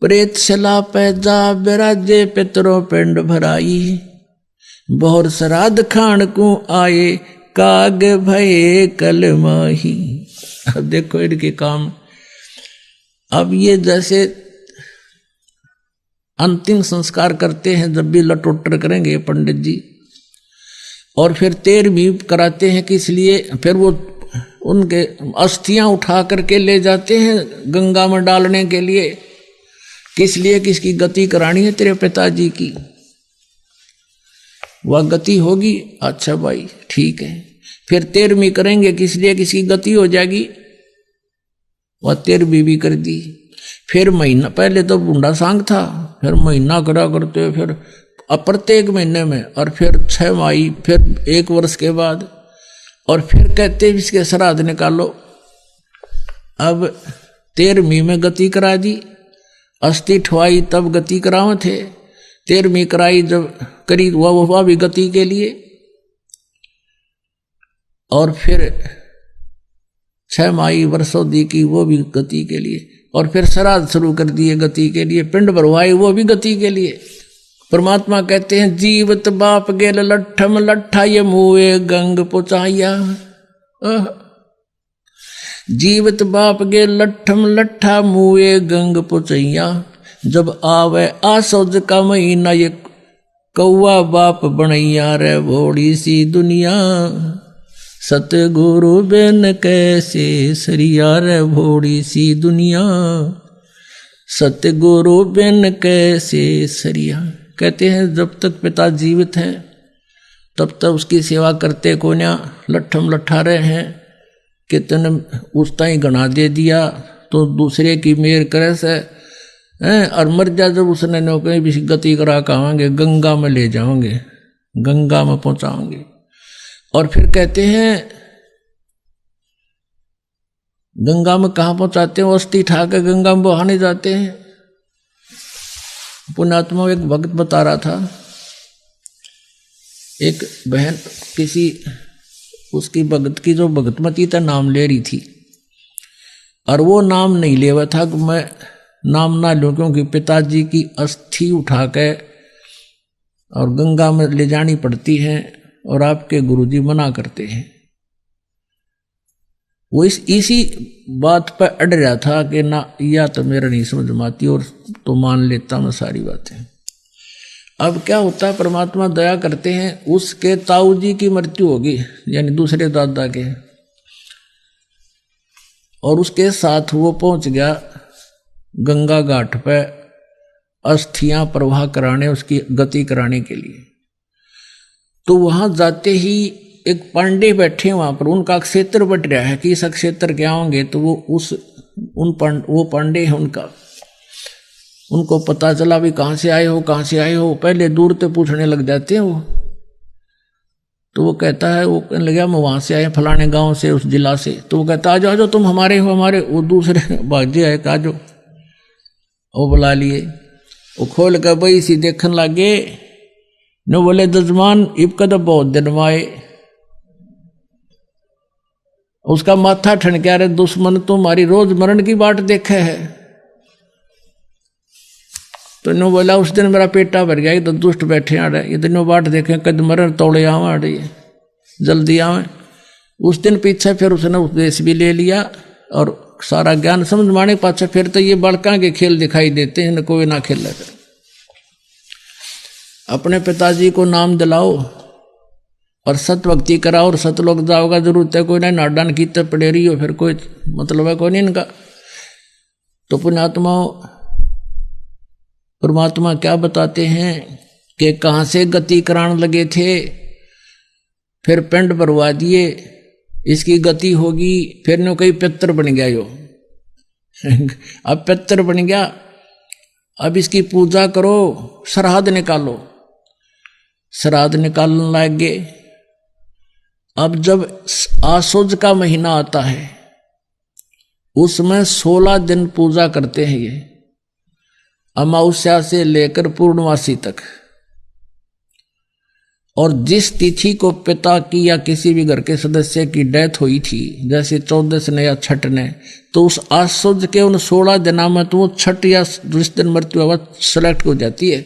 प्रेत सला पैजा बिराजे पितरों पिंड भराई, बहुर श्राद्ध खान को आए काग भये कल माही। अब देखो इनके काम। अब ये जैसे अंतिम संस्कार करते हैं, जब भी लटोटर करेंगे पंडित जी, और फिर 13वीं कराते हैं कि इसलिए फिर वो उनके अस्थियां उठा करके ले जाते हैं गंगा में डालने के लिए, किस लिए, किसकी गति करानी है तेरे पिताजी की, वह गति होगी। अच्छा भाई ठीक है। फिर 13वीं करेंगे किस लिए, किसकी गति हो जाएगी, वह 13वीं भी कर दी। फिर महीना, पहले तो बूंदा सांग था, फिर महीना करा करते, फिर प्रत्येक महीने में, और फिर 6 माही, फिर 1 वर्ष के बाद, और फिर कहते इसके श्राद्ध निकालो। अब 13वीं में गति करा दी, अस्थि ठवाई तब गति करावे थे, 13वीं कराई जब करी वह भी गति के लिए, और फिर 6 माही वर्षों दी की वो भी गति के लिए, और फिर श्राद्ध शुरू कर दिए गति के लिए, पिंड भरवाई वो भी गति के लिए। परमात्मा कहते हैं जीवत बाप गेल लट्ठम लट्ठा ये मुए गंग पुचाइया। जीवत बाप गेल लट्ठम लट्ठा मुए गंग पुचैया, जब आवे आसोज का महीना ये कौआ बाप बनैया रे भोड़ी सी दुनिया। सतगुरु बिन कैसे सरिया रे भोड़ी सी दुनिया, सतगुरु बिन कैसे सरिया। कहते हैं जब तक पिता जीवित हैं तब तक उसकी सेवा करते को ना लट्ठम लट्ठा रहे हैं कि तने उस ताई गणा दे दिया तो दूसरे की मेर करे से हैं, और मर जा जब उसने नो कहीं भी गति करा कहांगे, गंगा में ले जाओगे, गंगा में पहुंचाओगे। और फिर कहते हैं गंगा में कहाँ पहुंचाते हैं, अस्थि ठाकर गंगा में बहाने जाते हैं। पुण्यात्मा एक भक्त बता रहा था, एक बहन किसी उसकी भगत की जो भगतमती था नाम ले रही थी, और वो नाम नहीं ले हुआ था कि मैं नाम ना लूं, क्योंकि पिताजी की अस्थि उठा के और गंगा में ले जानी पड़ती है और आपके गुरुजी मना करते हैं। वो इसी बात पर अड़ रहा था कि ना या तो मेरा नहीं समझ में आती और तो मान लेता मैं सारी बातें। अब क्या होता है, परमात्मा दया करते हैं, उसके ताऊ जी की मृत्यु होगी, यानी दूसरे दादा के, और उसके साथ वो पहुंच गया गंगा घाट पे अस्थियां प्रवाह कराने, उसकी गति कराने के लिए। तो वहां जाते ही एक पांडे बैठे वहां पर, उनका क्षेत्र बट रहा है कि इस क्षेत्र के आओगे तो वो वो पांडे हैं उनका, उनको पता चला भी कहाँ से आए हो, कहाँ से आए हो, पहले दूर से पूछने लग जाते हैं वो। तो वो कहता है, वो कहने लगा मैं वहां से आया फलाने गांव से, उस जिला से। तो वो कहता आ जाओ तुम हमारे हो, हमारे। वो दूसरे भाग्य है का जो वो बुला लिए, वो खोल कर बई सी देखने लगे न, बोले जजमान इब कद बहुत दिन माए। उसका माथा ठनक्या रे, दुश्मन तुम्हारी रोज मरण की बाट देखे है। तो नो बोला उस दिन मेरा पेटा भर गया, तो दुष्ट बैठे आ रहे, ये दोनों बाट देखे कद मरण तोड़े आवा अड़े जल्दी आवे। उस दिन पीछे फिर उसने उपदेश भी ले लिया और सारा ज्ञान समझ माने पाछे। फिर तो ये बड़का के खेल दिखाई देते हैं, न कोई ना खेल कर। अपने पिताजी को नाम दिलाओ और सत भक्ति कराओ और सतलोक जाओगा, जरूरत है कोई ना नाडान की तब पड़े रही हो, फिर कोई मतलब है कोई नहीं इनका। तो पुण्यात्मा परमात्मा क्या बताते हैं कि कहाँ से गति कराने लगे थे, फिर पिंड भरवा दिए, इसकी गति होगी। फिर नो कहीं पितर बन गया यो अब पितर बन गया, अब इसकी पूजा करो, श्राद्ध निकालो। श्राद्ध निकालने लग गए। अब जब आसुज का महीना आता है उसमें 16 दिन पूजा करते हैं ये, अमावस्या से लेकर पूर्णमासी तक। और जिस तिथि को पिता की या किसी भी घर के सदस्य की डेथ हुई थी, जैसे 14 ने या छठ ने, तो उस आसुद के उन 16 दिनों में तो वो छठ या जिस दिन मृत्यु हुआ सेलेक्ट हो जाती है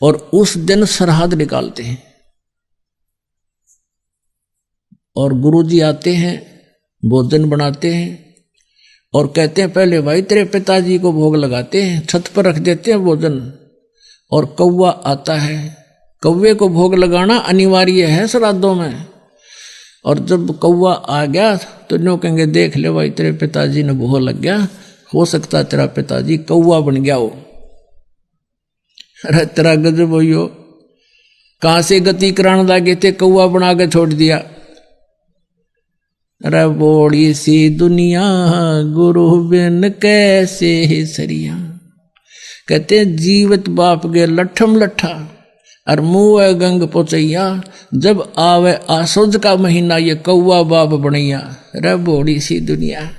और उस दिन श्राद्ध निकालते हैं। और गुरुजी आते हैं, भोजन बनाते हैं और कहते हैं पहले भाई तेरे पिताजी को भोग लगाते हैं, छत पर रख देते हैं भोजन। और कौवा आता है, कौवे को भोग लगाना अनिवार्य है श्राद्धों में। और जब कौवा आ गया तो नो कहेंगे देख ले भाई तेरे पिताजी ने भोग लग गया, हो सकता है तेरा पिताजी कौवा बन गया हो। अरे तेरा गजब हो, कहां से गति कराने लगे थे, कौवा बना के छोड़ दिया। अरे बोड़ी सी दुनिया गुरु बिन कैसे ही सरिया। कहते हैं जीवत बाप के लठम लठा और मुँह गंग पोचैया, जब आवे आसुद का महीना ये कौवा बाप बनैया। रे बोड़ी सी दुनिया।